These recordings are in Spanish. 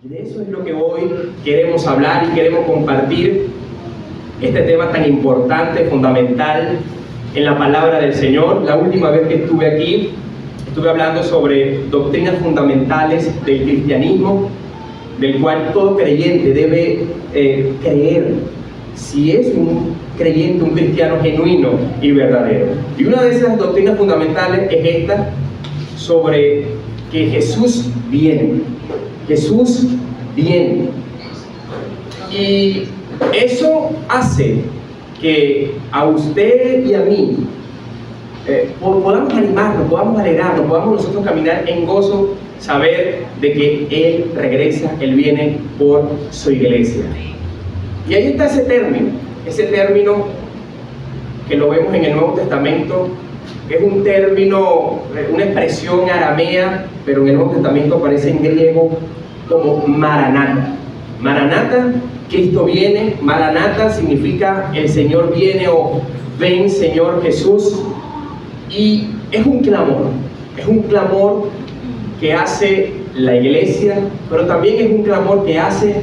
Y de eso es lo que hoy queremos hablar y queremos compartir, este tema tan importante, fundamental en la palabra del Señor. La última vez que estuve aquí, estuve hablando sobre doctrinas fundamentales del cristianismo, del cual todo creyente debe creer, si es un creyente, un cristiano genuino y verdadero. Y una de esas doctrinas fundamentales es esta, sobre que Jesús viene. Jesús viene. Y eso hace que a usted y a mí podamos animarnos, podamos alegrarnos, podamos nosotros caminar en gozo, saber de que Él regresa, Él viene por su iglesia. Y ahí está ese término que lo vemos en el Nuevo Testamento. Es un término, una expresión aramea, pero en el Nuevo Testamento aparece en griego como Maranata. Maranata, Cristo viene. Maranata significa el Señor viene o ven Señor Jesús. Y es un clamor que hace la iglesia, pero también es un clamor que hace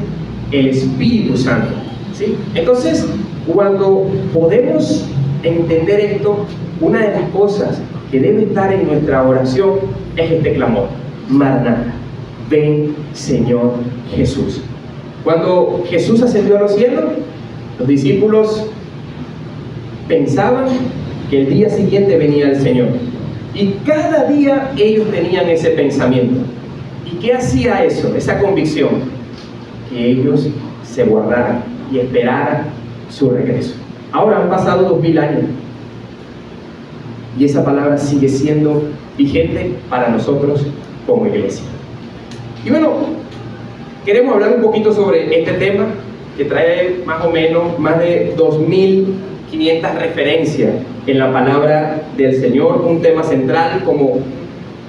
el Espíritu Santo, ¿sí? Entonces, cuando podemos entender esto, una de las cosas que debe estar en nuestra oración es este clamor: Maranata, ven Señor Jesús. Cuando Jesús ascendió a los cielos, los discípulos pensaban que el día siguiente venía el Señor, y cada día ellos tenían ese pensamiento. ¿Y qué hacía eso, esa convicción? Que ellos se guardaran y esperaran su regreso. Ahora han pasado 2000 años y esa palabra sigue siendo vigente para nosotros como iglesia. Y bueno, queremos hablar un poquito sobre este tema que trae más o menos más de 2500 referencias en la palabra del Señor. Un tema central como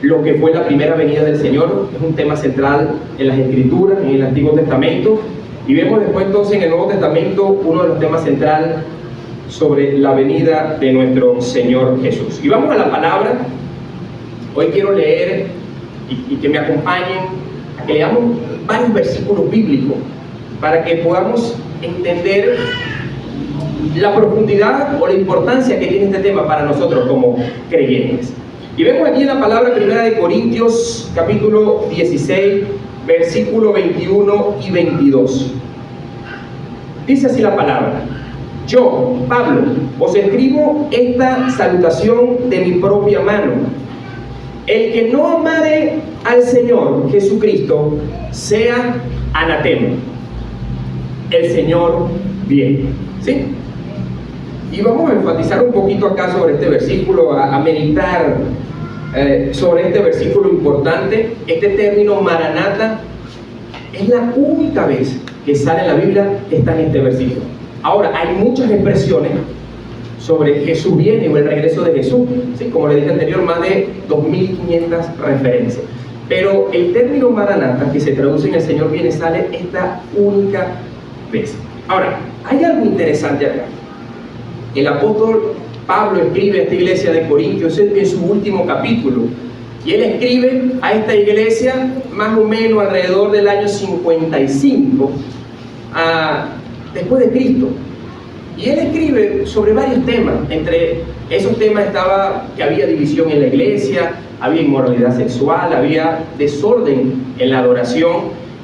lo que fue la primera venida del Señor, es un tema central en las Escrituras, en el Antiguo Testamento, y vemos después entonces en el Nuevo Testamento uno de los temas centrales sobre la venida de nuestro Señor Jesús. Y vamos a la palabra. Hoy quiero leer y que me acompañen a que leamos varios versículos bíblicos para que podamos entender la profundidad o la importancia que tiene este tema para nosotros como creyentes. Y vemos aquí en la palabra primera de Corintios, capítulo 16, versículo 21 y 22. Dice así la palabra: yo, Pablo, os escribo esta salutación de mi propia mano. El que no amare al Señor Jesucristo sea anatema. El Señor viene. ¿Sí? Y vamos a enfatizar un poquito acá sobre este versículo, a meditar sobre este versículo importante. Este término Maranata es la única vez que sale en la Biblia que está en este versículo. Ahora, hay muchas expresiones sobre Jesús viene o el regreso de Jesús, ¿sí? Como le dije anterior, más de 2500 referencias. Pero el término Maranata, que se traduce en el Señor viene, sale esta única vez. Ahora, hay algo interesante acá. El apóstol Pablo escribe a esta iglesia de Corintios en su último capítulo, y él escribe a esta iglesia más o menos alrededor del año 55 después de Cristo. Y él escribe sobre varios temas. Entre esos temas estaba que había división en la iglesia, había inmoralidad sexual, había desorden en la adoración,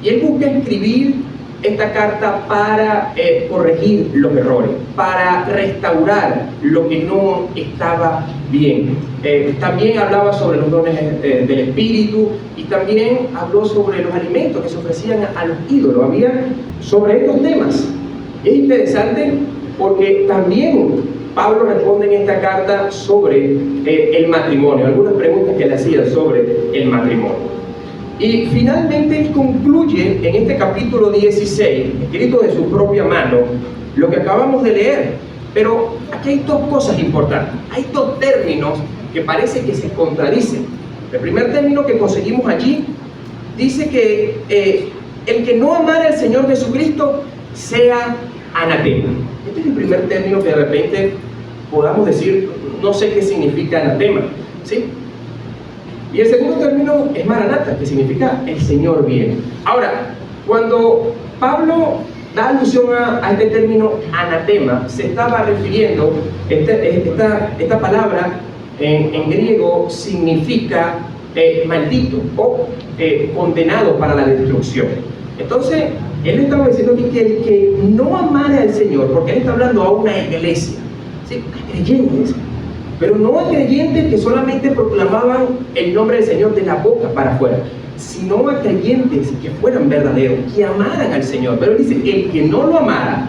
y él busca escribir esta carta para corregir los errores, para restaurar lo que no estaba bien. También hablaba sobre los dones del Espíritu, y también habló sobre los alimentos que se ofrecían a los ídolos. Había sobre estos temas. Es interesante porque también Pablo responde en esta carta sobre el matrimonio, algunas preguntas que le hacían sobre el matrimonio. Y finalmente él concluye en este capítulo 16, escrito de su propia mano, lo que acabamos de leer. Pero aquí hay dos cosas importantes. Hay dos términos que parece que se contradicen. El primer término que conseguimos allí dice que el que no amara al Señor Jesucristo sea anatema. Este es el primer término que de repente podamos decir, no sé qué significa anatema, ¿sí? Y el segundo término es Maranata, que significa el Señor viene. Ahora, Cuando Pablo da alusión a este término anatema, se estaba refiriendo, esta palabra en griego significa maldito o condenado para la destrucción. Entonces, él estaba diciendo que el que no amara al Señor, porque él está hablando a una iglesia, ¿sí? A creyentes, pero no a creyentes que solamente proclamaban el nombre del Señor de la boca para afuera, sino a creyentes que fueran verdaderos, que amaran al Señor. Pero él dice, el que no lo amara,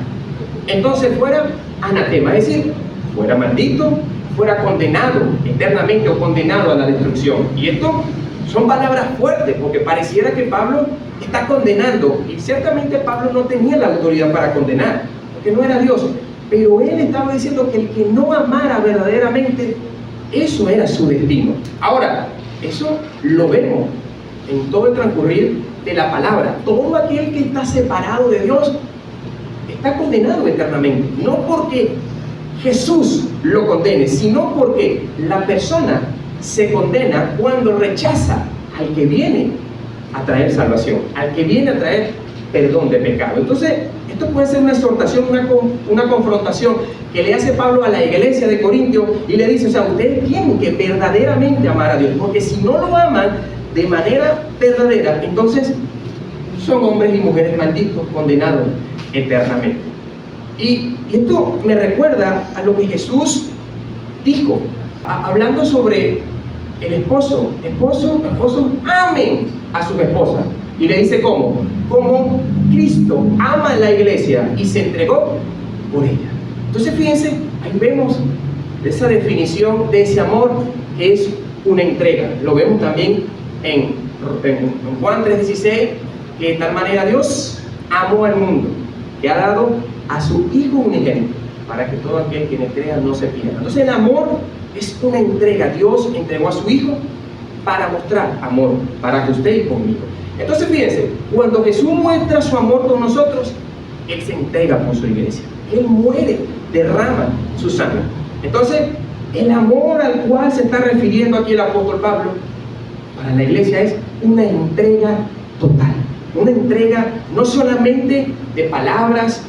entonces fuera anatema, es decir, fuera maldito, fuera condenado eternamente o condenado a la destrucción. Y esto son palabras fuertes, porque pareciera que Pablo está condenando, y ciertamente Pablo no tenía la autoridad para condenar, porque no era Dios, pero él estaba diciendo que el que no amara verdaderamente, eso era su destino. Ahora, eso lo vemos en todo el transcurrir de la palabra. Todo aquel que está separado de Dios está condenado eternamente, no porque Jesús lo condene, sino porque la persona se condena cuando rechaza al que viene a traer salvación, al que viene a traer perdón de pecado. Entonces, esto puede ser una exhortación, una confrontación que le hace Pablo a la iglesia de Corintios y le dice, o sea, ustedes tienen que verdaderamente amar a Dios, porque si no lo aman de manera verdadera, entonces son hombres y mujeres malditos, condenados eternamente. Y esto me recuerda a lo que Jesús dijo, hablando sobre el esposos, amen a sus esposas. Y le dice cómo, como Cristo ama a la iglesia y se entregó por ella. Entonces fíjense, ahí vemos esa definición de ese amor que es una entrega. Lo vemos también en Juan 3:16, que de tal manera Dios amó al mundo, que ha dado a su Hijo unigénito, para que todo aquel que en él crea no se pierda. Entonces el amor es una entrega. Dios entregó a su Hijo para mostrar amor para usted y conmigo. Entonces fíjense, cuando Jesús muestra su amor con nosotros, Él se entrega por su iglesia. Él muere, derrama su sangre. Entonces, el amor al cual se está refiriendo aquí el apóstol Pablo para la iglesia es una entrega total. Una entrega no solamente de palabras,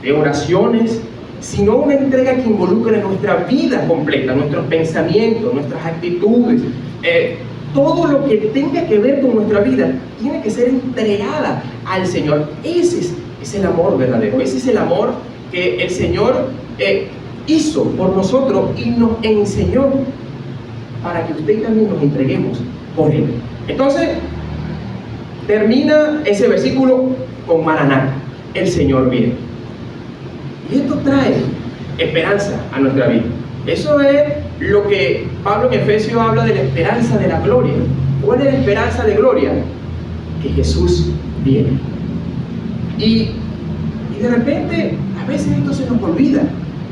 de oraciones, sino una entrega que involucra nuestra vida completa, nuestros pensamientos, nuestras actitudes, todo lo que tenga que ver con nuestra vida tiene que ser entregada al Señor. Ese es el amor verdadero, ese es el amor que el Señor hizo por nosotros y nos enseñó para que usted y también nos entreguemos por Él. Entonces, termina ese versículo con Maranatha, el Señor viene. Y esto trae esperanza a nuestra vida. Eso es lo que Pablo en Efesios habla de la esperanza de la gloria. ¿Cuál es la esperanza de gloria? Que Jesús viene. Y de repente, a veces esto se nos olvida,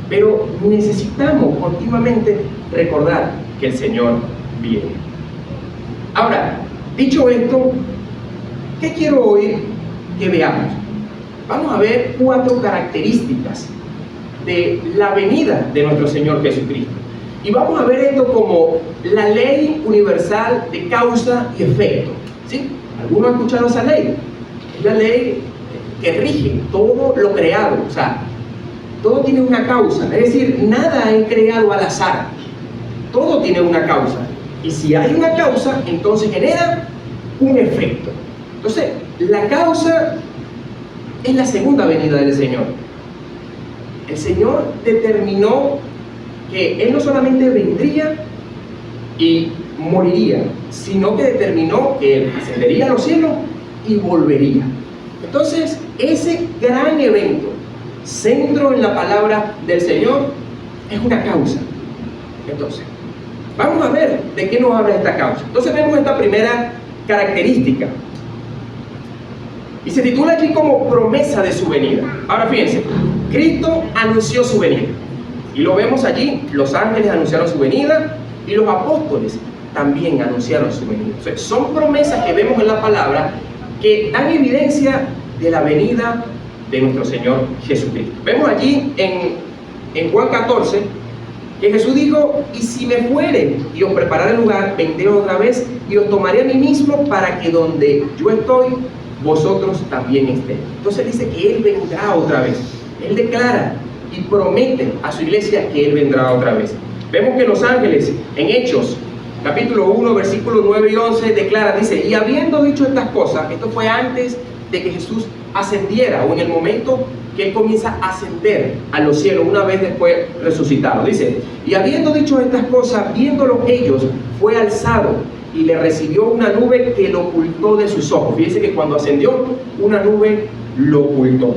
pero necesitamos continuamente recordar que el Señor viene. Ahora, dicho esto, ¿qué quiero hoy que veamos? Vamos a ver 4 características de la venida de nuestro Señor Jesucristo. Y vamos a ver esto como la ley universal de causa y efecto. ¿Sí? ¿Alguno ha escuchado esa ley? Es la ley que rige todo lo creado. O sea, todo tiene una causa. Es decir, nada es creado al azar. Todo tiene una causa. Y si hay una causa, entonces genera un efecto. Entonces, la causa es la segunda venida del Señor. El Señor determinó que Él no solamente vendría y moriría, sino que determinó que Él ascendería a los cielos y volvería. Entonces, ese gran evento, centro en la palabra del Señor, es una causa. Entonces, vamos a ver de qué nos habla esta causa. Entonces vemos esta primera característica. Y se titula aquí como promesa de su venida. Ahora fíjense, Cristo anunció su venida. Y lo vemos allí, los ángeles anunciaron su venida y los apóstoles también anunciaron su venida. O sea, son promesas que vemos en la palabra que dan evidencia de la venida de nuestro Señor Jesucristo. Vemos allí en Juan 14 que Jesús dijo: y si me fuere y os prepararé el lugar, vendré otra vez y os tomaré a mí mismo, para que donde yo estoy, vosotros también estéis. Entonces dice que Él vendrá otra vez. Él declara y promete a su iglesia que Él vendrá otra vez. Vemos que los ángeles en Hechos, capítulo 1, versículos 9 y 11, declara, dice, y habiendo dicho estas cosas, esto fue antes de que Jesús ascendiera, o en el momento que Él comienza a ascender a los cielos, una vez después resucitado. Dice, y habiendo dicho estas cosas, viéndolo ellos, fue alzado, y le recibió una nube que lo ocultó de sus ojos. Fíjense que cuando ascendió, una nube lo ocultó.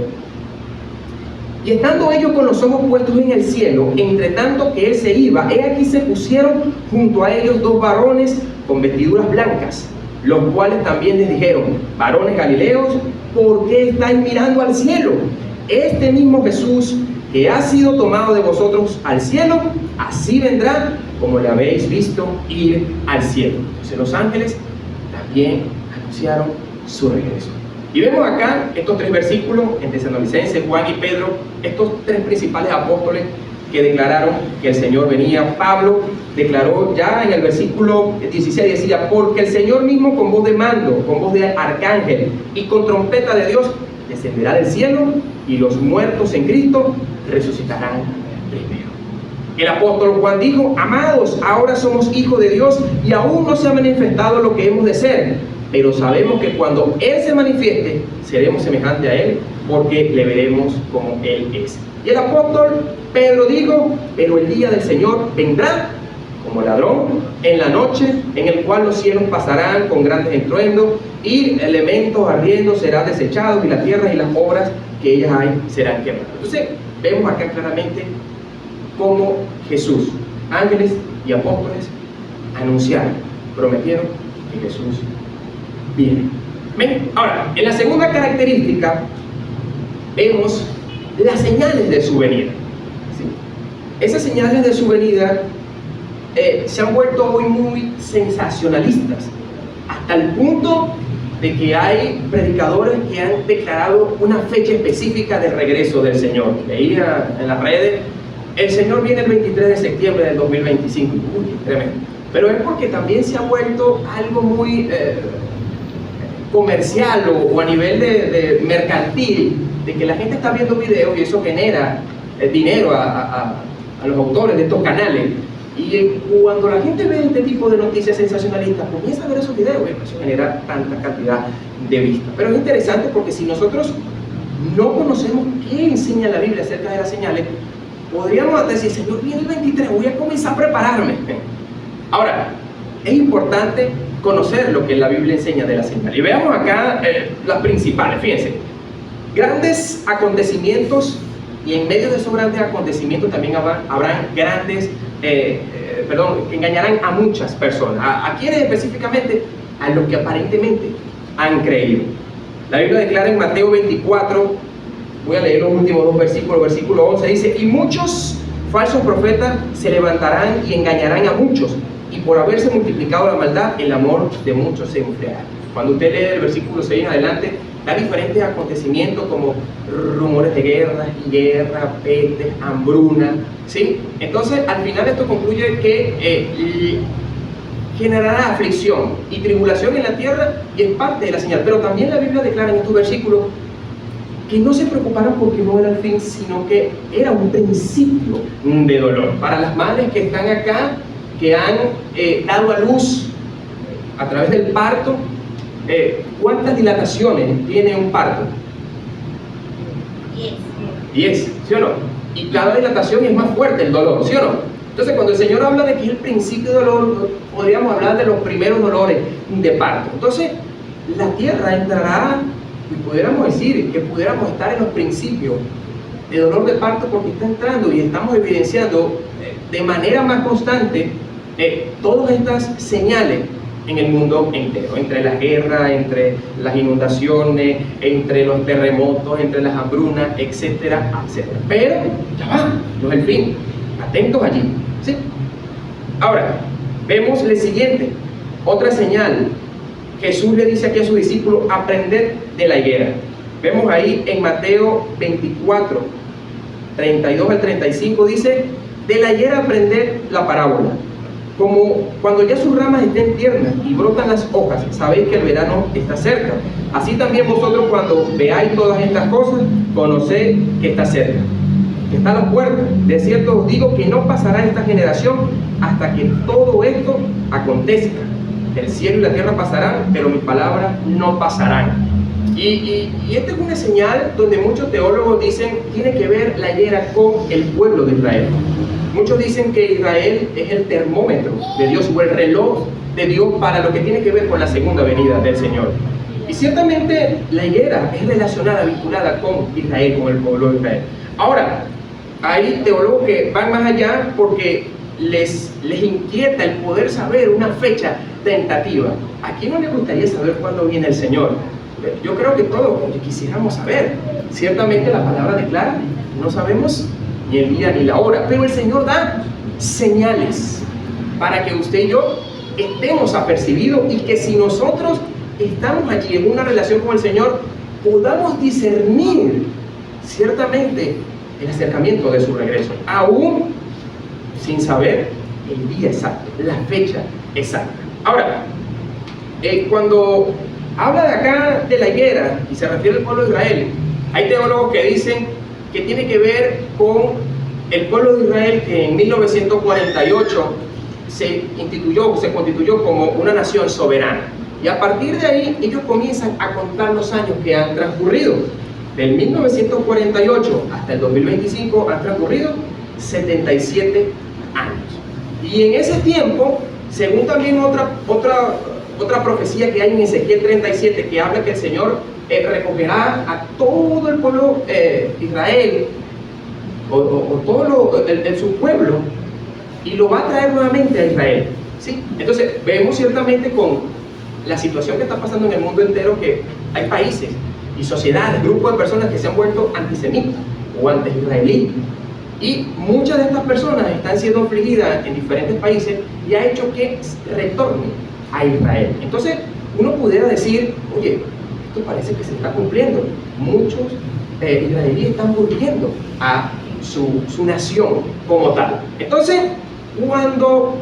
Y estando ellos con los ojos puestos en el cielo, entre tanto que Él se iba, he aquí se pusieron junto a ellos dos varones con vestiduras blancas, los cuales también les dijeron, varones galileos, ¿por qué estáis mirando al cielo? Este mismo Jesús que ha sido tomado de vosotros al cielo, así vendrá como le habéis visto ir al cielo. Entonces los ángeles también anunciaron su regreso. Y vemos acá estos tres versículos en Tesalonicenses, Juan y Pedro, estos tres principales apóstoles que declararon que el Señor venía. Pablo declaró ya en el versículo 16, decía, porque el Señor mismo con voz de mando, con voz de arcángel y con trompeta de Dios descenderá del cielo, y los muertos en Cristo resucitarán primero. El apóstol Juan dijo, amados, ahora somos hijos de Dios y aún no se ha manifestado lo que hemos de ser, pero sabemos que cuando Él se manifieste, seremos semejantes a Él, porque le veremos como Él es. Y el apóstol Pedro dijo, pero el día del Señor vendrá como ladrón en la noche, en el cual los cielos pasarán con grandes estruendos, y elementos ardiendo serán desechados, y la tierra y las obras que ellas hay serán quemadas. Entonces, vemos acá claramente cómo Jesús, ángeles y apóstoles anunciaron, prometieron que Jesús viene. ¿Ven? Ahora, en la segunda característica vemos las señales de su venida. ¿Sí? Esas señales de su venida se han vuelto hoy muy sensacionalistas, hasta el punto de que hay predicadores que han declarado una fecha específica de regreso del Señor. Leía en las redes, el Señor viene el 23 de septiembre del 2025. Uy, tremendo. Pero es porque también se ha vuelto algo muy comercial o a nivel de mercantil, de que la gente está viendo videos y eso genera dinero a los autores de estos canales. Y cuando la gente ve este tipo de noticias sensacionalistas, comienza a ver esos videos, bueno, eso genera tanta cantidad de vistas. Pero es interesante porque si nosotros no conocemos qué enseña la Biblia acerca de las señales, podríamos decir, Señor, viene el 23, voy a comenzar a prepararme. Ahora, es importante conocer lo que la Biblia enseña de las señales. Y veamos acá las principales, fíjense. Grandes acontecimientos, y en medio de esos grandes acontecimientos también habrán grandes, que engañarán a muchas personas. ¿A quiénes específicamente? A los que aparentemente han creído. La Biblia declara en Mateo 24, voy a leer los últimos dos versículos, versículo 11, dice, y muchos falsos profetas se levantarán y engañarán a muchos, y por haberse multiplicado la maldad, el amor de muchos se enfriará. Cuando usted lee el versículo 6 en adelante, da diferentes acontecimientos como rumores de guerra, pestes, hambruna, ¿sí? Entonces, al final esto concluye que generará aflicción y tribulación en la tierra, y es parte de la señal. Pero también la Biblia declara en estos versículos que no se preocuparon porque no era el fin, sino que era un principio de dolor. Para las madres que están acá, que han dado a luz a través del parto, ¿cuántas dilataciones tiene un parto? 10, ¿sí o no? Y cada dilatación es más fuerte el dolor, ¿sí o no? Entonces, cuando el Señor habla de que es el principio de dolor, podríamos hablar de los primeros dolores de parto. Entonces, la tierra entrará, y pudiéramos decir que pudiéramos estar en los principios de dolor de parto, porque está entrando y estamos evidenciando de manera más constante todas estas señales en el mundo entero, entre la guerra, entre las inundaciones, entre los terremotos, entre las hambrunas, etcétera, etcétera. Pero ya va, no es el fin. Atentos allí, ¿sí? Ahora, vemos el siguiente, otra señal. Jesús le dice aquí a sus discípulos, aprended de la higuera. Vemos ahí en Mateo 24, 32 al 35, dice, de la higuera aprended la parábola. Como cuando ya sus ramas estén tiernas y brotan las hojas, sabéis que el verano está cerca. Así también vosotros, cuando veáis todas estas cosas, conoced que está cerca, que está a la puerta. De cierto os digo que no pasará esta generación hasta que todo esto acontezca. El cielo y la tierra pasarán, pero mis palabras no pasarán. Y esta es una señal donde muchos teólogos dicen tiene que ver la higuera con el pueblo de Israel. Muchos dicen que Israel es el termómetro de Dios o el reloj de Dios para lo que tiene que ver con la segunda venida del Señor. Y ciertamente la higuera es relacionada, vinculada con Israel, con el pueblo de Israel. Ahora, hay teólogos que van más allá porque les inquieta el poder saber una fecha tentativa. ¿A quién no le gustaría saber cuándo viene el Señor? Yo creo que todos quisiéramos saber. Ciertamente la palabra declara, no sabemos ni el día ni la hora, pero el Señor da señales para que usted y yo estemos apercibidos y que si nosotros estamos allí en una relación con el Señor, podamos discernir ciertamente el acercamiento de su regreso, aún sin saber el día exacto, la fecha exacta. Ahora, cuando habla de acá de la higuera y se refiere al pueblo de Israel, hay teólogos que dicen que tiene que ver con el pueblo de Israel que en 1948 se constituyó como una nación soberana. Y a partir de ahí ellos comienzan a contar los años que han transcurrido. Del 1948 hasta el 2025 han transcurrido 77 años. Y en ese tiempo, según también otra profecía que hay en Ezequiel 37, que habla que el Señor recogerá a todo el pueblo Israel, o todo su pueblo, y lo va a traer nuevamente a Israel, ¿sí? Entonces vemos ciertamente con la situación que está pasando en el mundo entero que hay países y sociedades, grupos de personas que se han vuelto antisemitas o anti-israelíes, y muchas de estas personas están siendo afligidas en diferentes países y ha hecho que retornen a Israel. Entonces uno pudiera decir, oye, esto parece que se está cumpliendo. Muchos israelíes están volviendo a su nación como tal. Entonces, cuando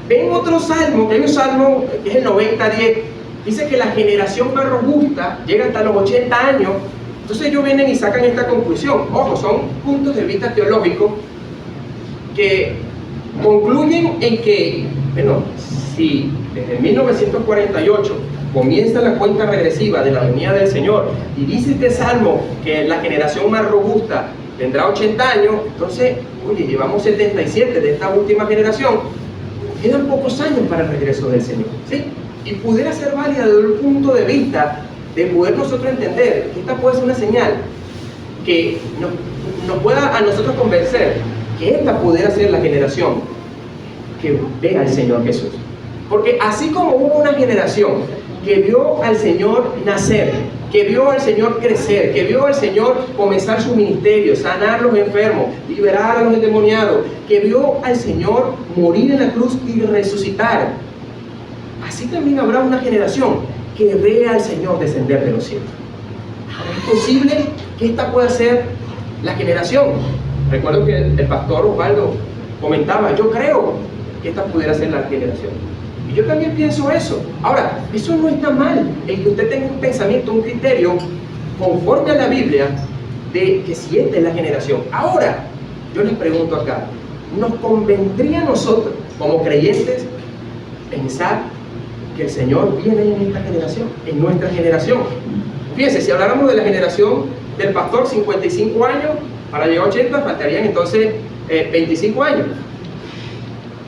ven otro salmo, que hay un salmo que es el 90:10, dice que la generación más robusta llega hasta los 80 años. Entonces ellos vienen y sacan esta conclusión. Ojo, son puntos de vista teológicos que concluyen en que, bueno, si desde 1948 comienza la cuenta regresiva de la venida del Señor y dice este salmo que la generación más robusta tendrá 80 años, entonces, oye, llevamos 77 de esta última generación, quedan pocos años para el regreso del Señor, ¿sí? Y pudiera ser válida desde el punto de vista de poder nosotros entender que esta puede ser una señal que nos pueda a nosotros convencer que esta pudiera ser la generación que vea al Señor Jesús. Porque así como hubo una generación que vio al Señor nacer, que vio al Señor crecer, que vio al Señor comenzar su ministerio, sanar a los enfermos, liberar a los endemoniados, que vio al Señor morir en la cruz y resucitar, así también habrá una generación que vea al Señor descender de los cielos. ¿Es posible que esta pueda ser la generación? Recuerdo que el pastor Osvaldo comentaba, yo creo que esta pudiera ser la generación. Y yo también pienso eso. Ahora, eso no está mal, el que usted tenga un pensamiento, un criterio conforme a la Biblia de que si esta es la generación. Ahora, yo les pregunto acá, ¿nos convendría a nosotros, como creyentes, pensar que el Señor viene en esta generación, en nuestra generación? Fíjense, si habláramos de la generación del pastor, 55 años, para llegar a 80 faltarían entonces 25 años.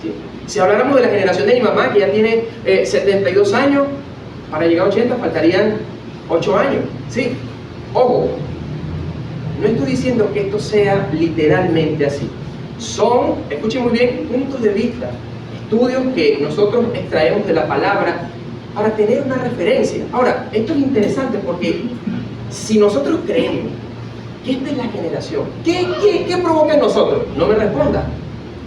¿Sí? Si habláramos de la generación de mi mamá, que ya tiene 72 años, para llegar a 80 faltarían 8 años. ¿Sí? Ojo, no estoy diciendo que esto sea literalmente así. Son, escuchen muy bien, puntos de vista, estudios que nosotros extraemos de la palabra para tener una referencia. Ahora, esto es interesante porque si nosotros creemos que esta es la generación, ¿qué provoca en nosotros? No me responda.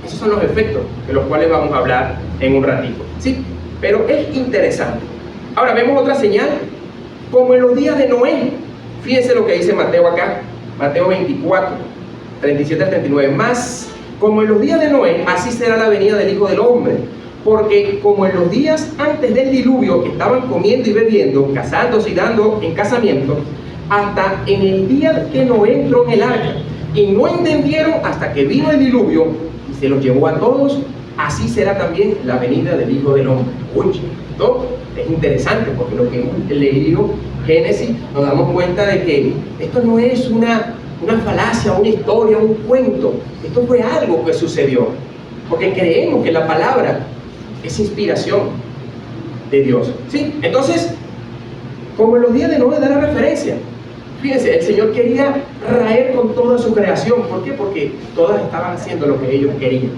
Esos son los efectos de los cuales vamos a hablar en un ratito, ¿sí? Pero es interesante. Ahora vemos otra señal, como en los días de Noé. Fíjense lo que dice Mateo acá, Mateo 24, 37 al 39. Mas como en los días de Noé, así será la venida del Hijo del Hombre. Porque como en los días antes del diluvio estaban comiendo y bebiendo, casándose y dando en casamiento, hasta en el día que Noé entró en el arca, y no entendieron hasta que vino el diluvio y se los llevó a todos, así será también la venida del Hijo del Hombre. Uy, esto es interesante, porque lo que hemos leído, Génesis, nos damos cuenta de que esto no es una falacia, una historia, un cuento. Esto fue algo que sucedió, porque creemos que la palabra es inspiración de Dios, ¿sí? Entonces, como en los días de Noé da la referencia, fíjense, el Señor quería raer con toda su creación. ¿Por qué? Porque todas estaban haciendo lo que ellos querían.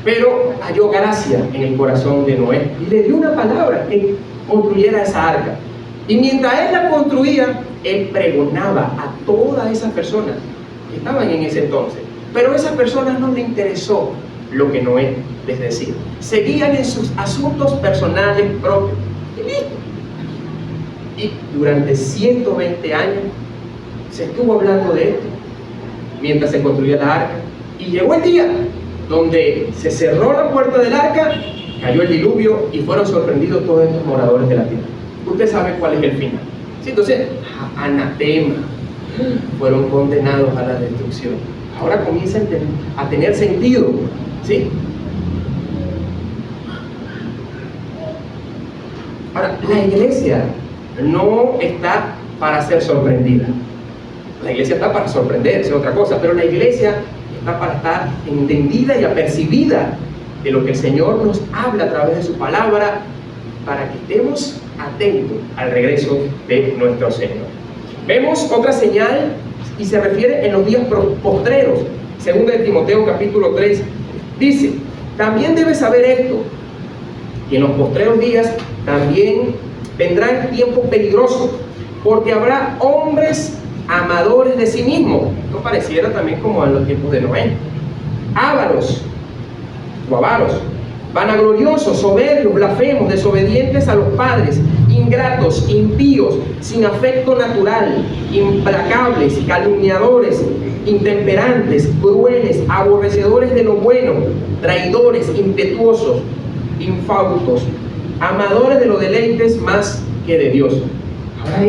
Pero halló gracia en el corazón de Noé y le dio una palabra que construyera esa arca. Y mientras él la construía, él pregonaba a todas esas personas que estaban en ese entonces. Pero a esas personas no les interesó lo que Noé les decía. Seguían en sus asuntos personales propios. Y listo. Y durante 120 años se estuvo hablando de esto mientras se construía la arca. Y llegó el día donde se cerró la puerta del arca, cayó el diluvio y fueron sorprendidos todos estos moradores de la tierra. Usted sabe cuál es el final. ¿Sí? Entonces, anatema, fueron condenados a la destrucción. Ahora comienza a tener sentido. ¿Sí? Ahora, la iglesia no está para ser sorprendida. La iglesia está para sorprenderse, es otra cosa, pero la iglesia está para estar entendida y apercibida de lo que el Señor nos habla a través de su palabra, para que estemos atentos al regreso de nuestro Señor. Vemos otra señal y se refiere en los días postreros. Segunda de Timoteo capítulo 3 dice: también debes saber esto, que en los postreros días también vendrán tiempos peligrosos, porque habrá hombres amadores de sí mismos. Esto pareciera también como en los tiempos de Noé. Ávaros o avaros, vanagloriosos, soberbios, blasfemos, desobedientes a los padres, ingratos, impíos, sin afecto natural, implacables, calumniadores, intemperantes, crueles, aborrecedores de lo bueno, traidores, impetuosos, infautos, amadores de los deleites más que de Dios. Ahora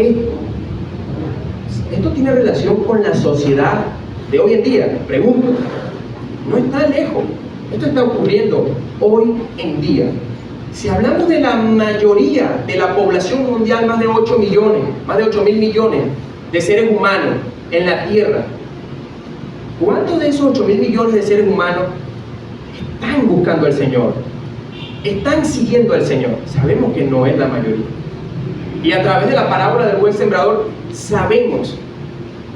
esto tiene relación con la sociedad de hoy en día. Pregunto, no está lejos. Esto está ocurriendo hoy en día. Si hablamos de la mayoría de la población mundial, más de 8 millones, más de 8.000 millones de seres humanos en la Tierra, ¿cuántos de esos 8.000 millones de seres humanos están buscando al Señor? ¿Están siguiendo al Señor? Sabemos que no es la mayoría. Y a través de la parábola del buen sembrador, sabemos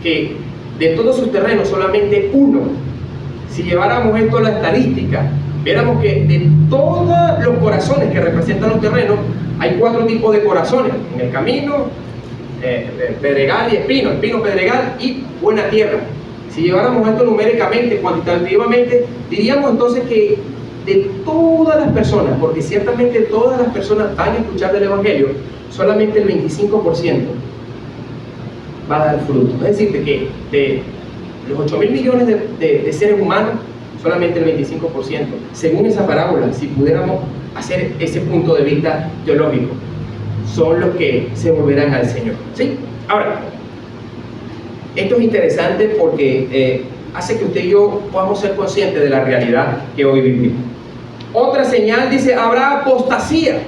que de todos sus terrenos solamente uno. Si lleváramos esto a la estadística, viéramos que de todos los corazones que representan los terrenos, hay 4 tipos de corazones: en el camino, pedregal y espino, pedregal y buena tierra. Si lleváramos esto numéricamente, cuantitativamente, diríamos entonces que de todas las personas, porque ciertamente todas las personas van a escuchar del Evangelio, solamente el 25% va a dar fruto. Es decir, que de los 8.000 millones de seres humanos, solamente el 25%, según esa parábola, si pudiéramos hacer ese punto de vista teológico, son los que se volverán al Señor. ¿Sí? Ahora, esto es interesante porque hace que usted y yo podamos ser conscientes de la realidad que hoy vivimos. Otra señal dice: habrá apostasía.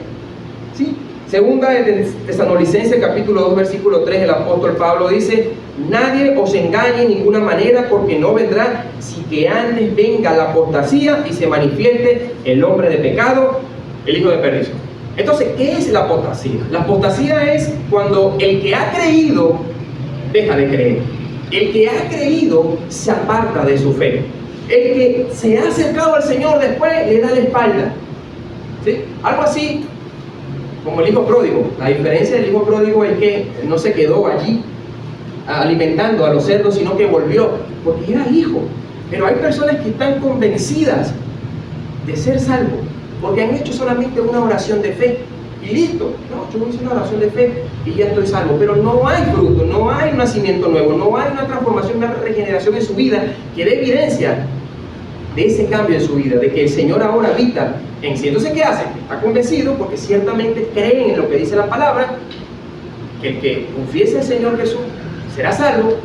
¿Sí? Segunda de Tesalonicenses capítulo 2 versículo 3, el apóstol Pablo dice: nadie os engañe en ninguna manera, porque no vendrá si que antes venga la apostasía y se manifieste el hombre de pecado, el hijo de perdición. Entonces, ¿qué es la apostasía? La apostasía es cuando el que ha creído deja de creer. El que ha creído se aparta de su fe. El que se ha acercado al Señor después le da la espalda. ¿Sí? Algo así como el hijo pródigo. La diferencia del hijo pródigo es que no se quedó allí alimentando a los cerdos, sino que volvió, porque era hijo. Pero hay personas que están convencidas de ser salvos, porque han hecho solamente una oración de fe y listo. No, yo hice una oración de fe y ya estoy salvo, pero no hay fruto, no hay un nacimiento nuevo, no hay una transformación, una regeneración en su vida que dé evidencia de ese cambio en su vida, de que el Señor ahora habita en sí. Entonces, ¿qué hace? Está convencido porque ciertamente creen en lo que dice la palabra, que el que confiese al Señor Jesús será salvo,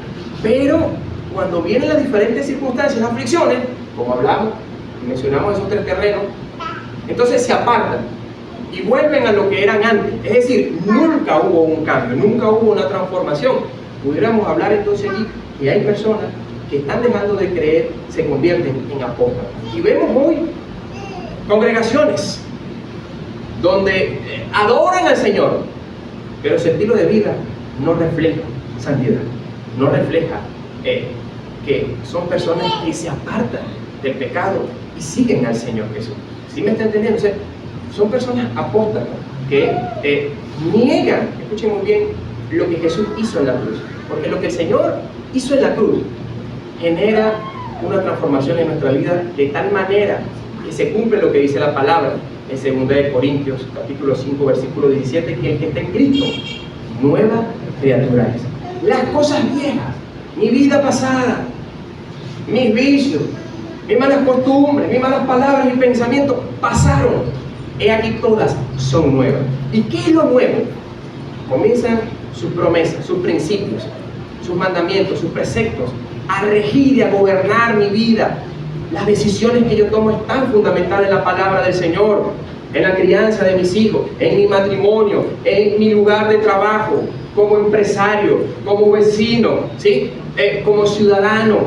pero cuando vienen las diferentes circunstancias, aflicciones, como hablamos y mencionamos esos tres terrenos, entonces se apartan y vuelven a lo que eran antes. Es decir, nunca hubo un cambio, nunca hubo una transformación. Pudiéramos hablar entonces aquí que hay personas que están dejando de creer, se convierten en apóstoles. Y vemos hoy congregaciones donde adoran al Señor, pero su estilo de vida no refleja santidad, no refleja que son personas que se apartan del pecado y siguen al Señor Jesús. ¿Sí me está entendiendo? O sea, son personas apóstatas que niegan, escuchen muy bien, lo que Jesús hizo en la cruz. Porque lo que el Señor hizo en la cruz genera una transformación en nuestra vida de tal manera que se cumple lo que dice la palabra en 2 Corintios capítulo 5 versículo 17, que el que está en Cristo, nueva criatura es. Las cosas viejas, mi vida pasada, mis vicios, mis malas costumbres, mis malas palabras y pensamientos pasaron. He aquí todas son nuevas. ¿Y qué es lo nuevo? Comienzan sus promesas, sus principios, sus mandamientos, sus preceptos a regir y a gobernar mi vida. Las decisiones que yo tomo están fundamentadas en la palabra del Señor, en la crianza de mis hijos, en mi matrimonio, en mi lugar de trabajo, como empresario, como vecino, ¿sí? Como ciudadano,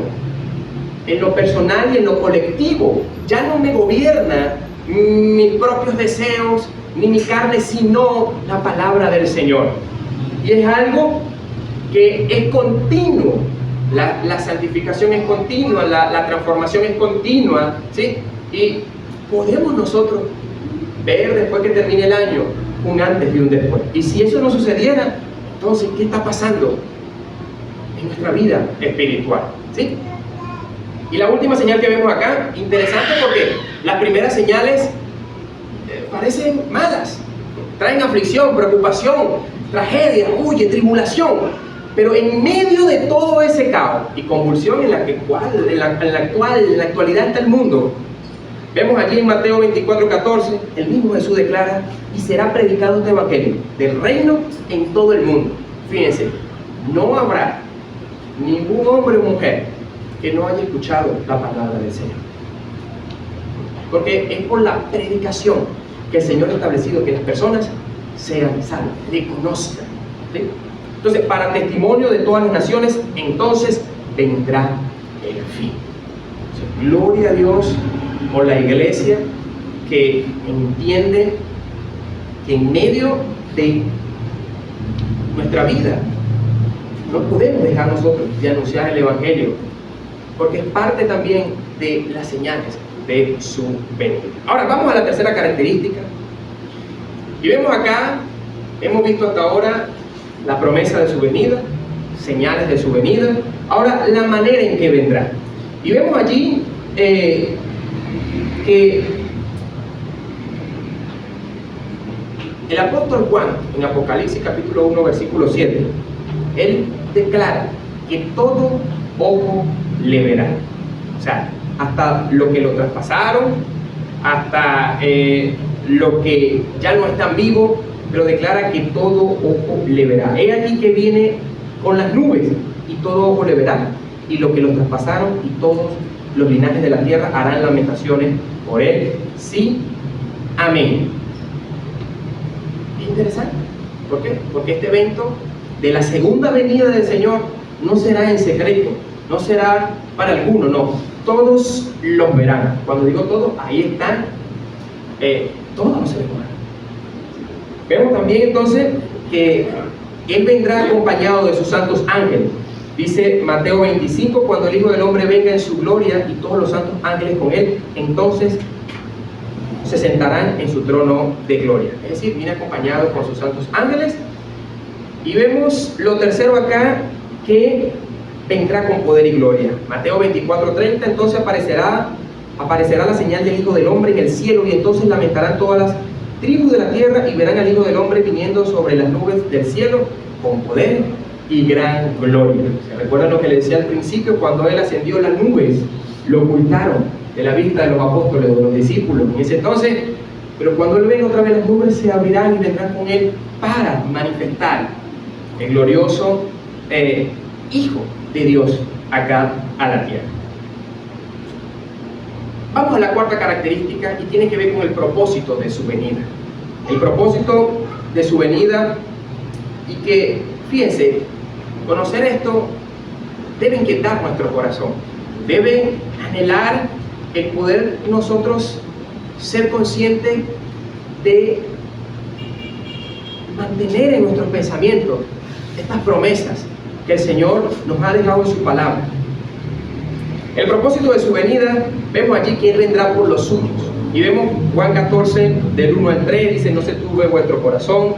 en lo personal y en lo colectivo. Ya no me gobierna mis propios deseos ni mi carne, sino la palabra del Señor. Y es algo que es continuo. La santificación es continua, la transformación es continua, ¿sí? Y podemos nosotros ver después que termine el año un antes y un después. Y si eso no sucediera, entonces, ¿qué está pasando en nuestra vida espiritual? ¿Sí? Y la última señal que vemos acá, interesante porque las primeras señales parecen malas, traen aflicción, preocupación, tragedia, huye, tribulación. Pero en medio de todo ese caos y convulsión en la actualidad está el mundo, vemos allí en Mateo 24:14, el mismo Jesús declara: y será predicado este evangelio del reino en todo el mundo. Fíjense, no habrá ningún hombre o mujer que no haya escuchado la palabra del Señor, porque es por la predicación que el Señor ha establecido que las personas sean salvas, le conozcan, ¿sí? Entonces, para testimonio de todas las naciones, entonces vendrá el fin. O sea, gloria a Dios por la iglesia que entiende que en medio de nuestra vida no podemos dejar nosotros de anunciar el evangelio, porque es parte también de las señales de su venida. Ahora vamos a la tercera característica, y vemos acá, hemos visto hasta ahora la promesa de su venida, señales de su venida. Ahora la manera en que vendrá, y vemos allí que el apóstol Juan en Apocalipsis capítulo 1 versículo 7, él declara que todo ojo le verá. O sea, hasta lo que lo traspasaron, hasta lo que ya no están vivos, pero declara que todo ojo le verá. He aquí que viene con las nubes, y todo ojo le verá, y lo que lo traspasaron, y todos los linajes de la tierra harán lamentaciones por él. Sí, amén. Es interesante. ¿Por qué? Porque este evento de la segunda venida del Señor no será en secreto, no será para algunos, no. Todos los verán. Cuando digo todos, ahí están todos los seres humanos. Vemos también entonces que Él vendrá acompañado de sus santos ángeles. Dice Mateo 25, cuando el Hijo del Hombre venga en su gloria y todos los santos ángeles con Él, entonces se sentarán en su trono de gloria. Es decir, viene acompañado con sus santos ángeles. Y vemos lo tercero acá, que vendrá con poder y gloria. Mateo 24:30, entonces aparecerá la señal del Hijo del Hombre en el cielo, y entonces lamentarán todas las tribus de la tierra, y verán al Hijo del Hombre viniendo sobre las nubes del cielo con poder y gran gloria. ¿Se recuerdan lo que le decía al principio? Cuando Él ascendió, las nubes lo ocultaron, de la vista de los apóstoles, de los discípulos en ese entonces, pero cuando Él venga otra vez, las nubes se abrirán y vendrán con Él para manifestar el glorioso Hijo de Dios acá a la tierra. Vamos a la cuarta característica y tiene que ver con el propósito de su venida. El propósito de su venida, y que, fíjense, conocer esto debe inquietar nuestro corazón, debe anhelar el poder nosotros ser conscientes de mantener en nuestros pensamientos estas promesas que el Señor nos ha dejado en su palabra. El propósito de su venida, vemos allí quién vendrá por los suyos. Y vemos Juan 14, del 1 al 3, dice: no se turbe vuestro corazón.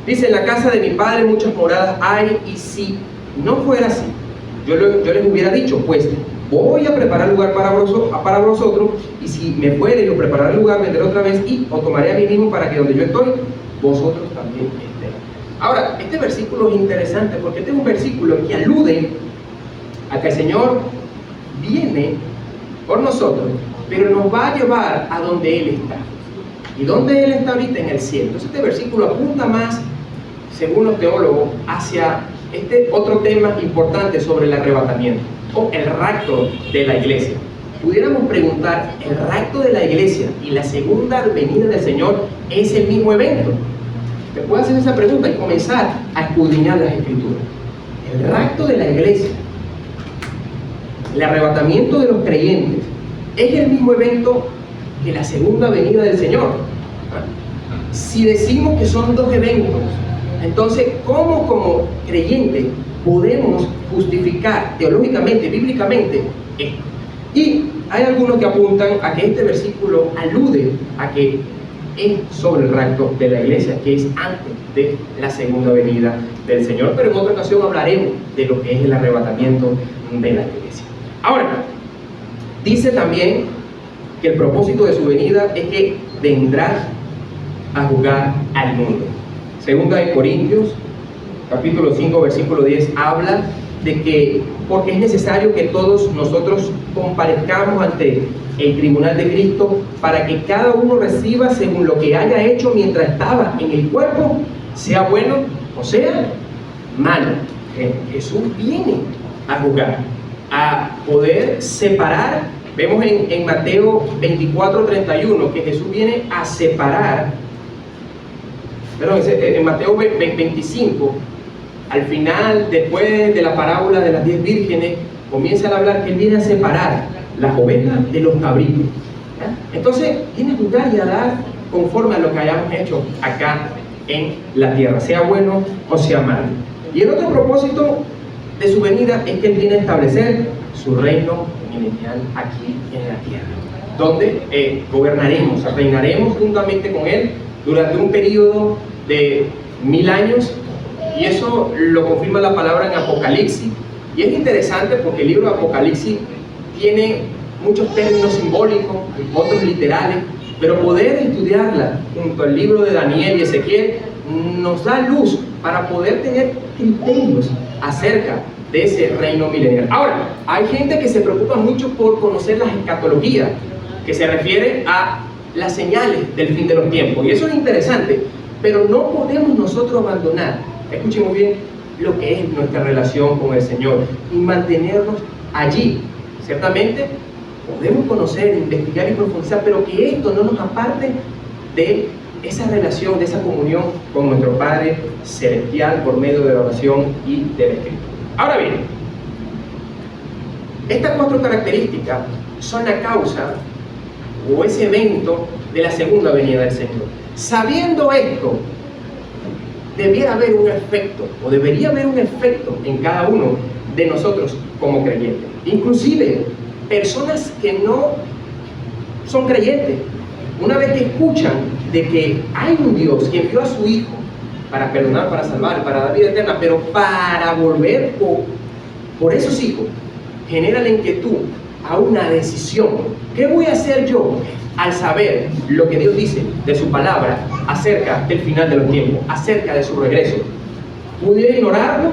Dice: en la casa de mi Padre muchas moradas hay, y si no fuera así, yo les hubiera dicho, pues voy a preparar lugar para vosotros, y si me fuere y os preparar el lugar, vendré otra vez y os tomaré a mí mismo, para que donde yo estoy, vosotros también estéis. Ahora, este versículo es interesante porque este es un versículo que alude a que el Señor viene por nosotros, pero nos va a llevar a donde Él está. ¿Y dónde Él está ahorita? En el cielo. Entonces este versículo apunta más, según los teólogos, hacia este otro tema importante sobre el arrebatamiento, o el rapto de la iglesia. Pudiéramos preguntar, ¿el rapto de la iglesia y la segunda venida del Señor es el mismo evento? Te puedo hacer esa pregunta y comenzar a escudriñar las Escrituras. El rapto de la iglesia, el arrebatamiento de los creyentes, ¿es el mismo evento que la segunda venida del Señor? Si decimos que son dos eventos, entonces, ¿cómo como creyentes podemos justificar teológicamente, bíblicamente esto? Y hay algunos que apuntan a que este versículo alude a que es sobre el rapto de la iglesia, que es antes de la segunda venida del Señor, pero en otra ocasión hablaremos de lo que es el arrebatamiento de la iglesia. Ahora, dice también que el propósito de su venida es que vendrá a juzgar al mundo. Segunda de Corintios, capítulo 5, versículo 10, habla de que porque es necesario que todos nosotros comparezcamos ante el tribunal de Cristo, para que cada uno reciba según lo que haya hecho mientras estaba en el cuerpo, sea bueno o sea malo. Jesús viene a juzgar, a poder separar. Vemos en Mateo 24:31 que Jesús viene a separar, perdón, en Mateo 25, al final, después de la parábola de las 10 vírgenes, comienza a hablar que Él viene a separar las ovejas de los cabritos. Entonces, viene a juzgar y a dar conforme a lo que hayamos hecho acá en la tierra, sea bueno o sea malo. Y el otro propósito de su venida es que Él viene a establecer su reino milenial aquí en la tierra, donde gobernaremos, reinaremos juntamente con Él durante un periodo de 1000 años, y eso lo confirma la palabra en Apocalipsis. Y es interesante porque el libro de Apocalipsis tiene muchos términos simbólicos, otros literales, pero poder estudiarla junto al libro de Daniel y Ezequiel nos da luz para poder tener criterios acerca de ese reino milenial. Ahora, hay gente que se preocupa mucho por conocer las escatologías, que se refiere a las señales del fin de los tiempos, y eso es interesante, pero no podemos nosotros abandonar, escuchen muy bien, lo que es nuestra relación con el Señor y mantenernos allí. Ciertamente podemos conocer, investigar y profundizar, pero que esto no nos aparte de esa relación, de esa comunión con nuestro Padre Celestial por medio de la oración y del Espíritu. Ahora bien, estas 4 características son la causa o ese evento de la segunda venida del Señor. Sabiendo esto, debería haber un efecto en cada uno de nosotros como creyentes. Inclusive personas que no son creyentes, una vez que escuchan de que hay un Dios que envió a su Hijo para perdonar, para salvar, para dar vida eterna, pero para volver por esos hijos, genera la inquietud a una decisión. ¿Qué voy a hacer yo al saber lo que Dios dice de su palabra acerca del final de los tiempos, acerca de su regreso? ¿Pudiera ignorarlo?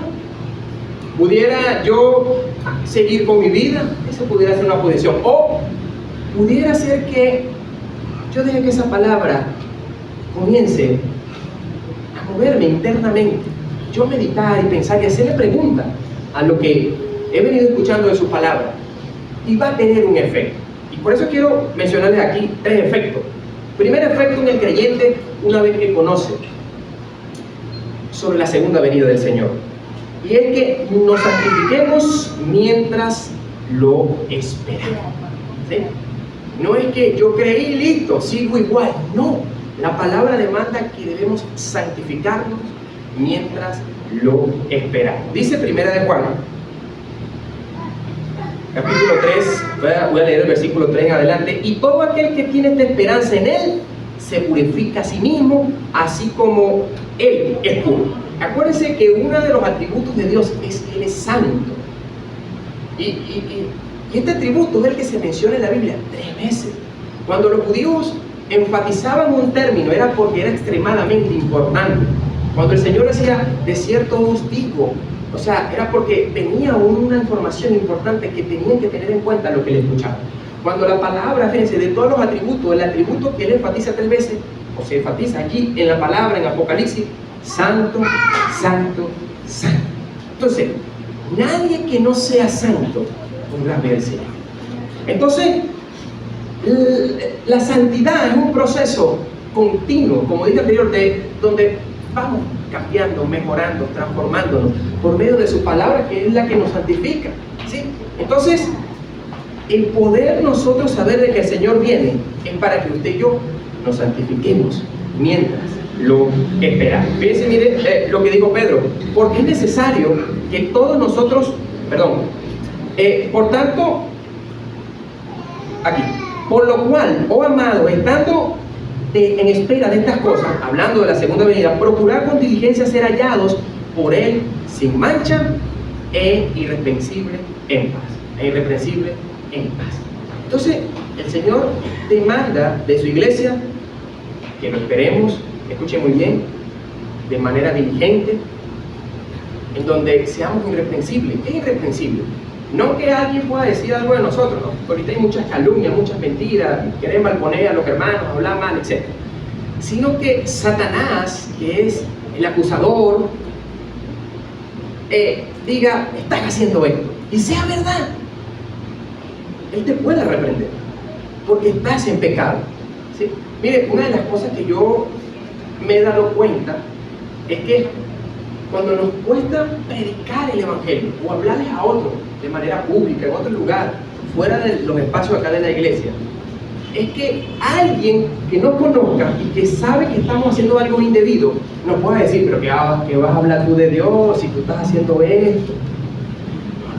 ¿Pudiera yo seguir con mi vida? Esa pudiera ser una posición. O pudiera ser que yo deje que esa palabra comience a moverme internamente, yo meditar y pensar y hacerle preguntas a lo que he venido escuchando de su palabra, y va a tener un efecto. Y por eso quiero mencionarles aquí 3 efectos. Primer efecto en el creyente, una vez que conoce sobre la segunda venida del Señor, y es que nos santifiquemos mientras lo esperamos. ¿Sí? No es que yo creí, listo, sigo igual. No, la palabra demanda que debemos santificarnos mientras lo esperamos. Dice Primera de Juan, capítulo 3, voy a leer el versículo 3 en adelante. Y todo aquel que tiene esta esperanza en Él se purifica a sí mismo, así como Él es puro. Acuérdense que uno de los atributos de Dios es que Él es santo. Y este atributo es el que se menciona en la Biblia 3 veces. Cuando los judíos enfatizaban un término, era porque era extremadamente importante. Cuando el Señor decía, de cierto os digo, o sea, era porque tenía una información importante que tenían que tener en cuenta lo que le escuchaban. Cuando la palabra, fíjense, de todos los atributos, el atributo que él enfatiza 3 veces, o se enfatiza aquí en la palabra, en Apocalipsis, santo, santo, santo. Entonces, nadie que no sea santo podrá ver al Señor. Entonces, la santidad es un proceso continuo, como dije anterior, donde vamos cambiando, mejorando, transformándonos por medio de su palabra, que es la que nos santifica, ¿sí? Entonces, el poder nosotros saber de que el Señor viene es para que usted y yo nos santifiquemos mientras lo esperamos. Fíjense, mire lo que dijo Pedro, porque es necesario que todos nosotros, por tanto, aquí, por lo cual, oh amado, estando en espera de estas cosas, hablando de la segunda venida, procurar con diligencia ser hallados por Él sin mancha e irreprensible en paz. Entonces, el Señor demanda de su iglesia que lo esperemos, escuchen muy bien, de manera diligente, en donde seamos irreprensibles. ¿Qué es irreprensible? No que alguien pueda decir algo de nosotros, ¿no? Porque ahorita hay muchas calumnias, muchas mentiras, querer malponer a los hermanos, hablar mal, etc. Sino que Satanás, que es el acusador, diga, estás haciendo esto, y sea verdad, él te puede reprender, porque estás en pecado, ¿sí? Mire, una de las cosas que yo me he dado cuenta es que cuando nos cuesta predicar el Evangelio o hablarles a otros de manera pública, en otro lugar, fuera de los espacios acá de la iglesia, es que alguien que no conozca y que sabe que estamos haciendo algo indebido, nos pueda decir, pero ¿qué vas a hablar tú de Dios si tú estás haciendo esto?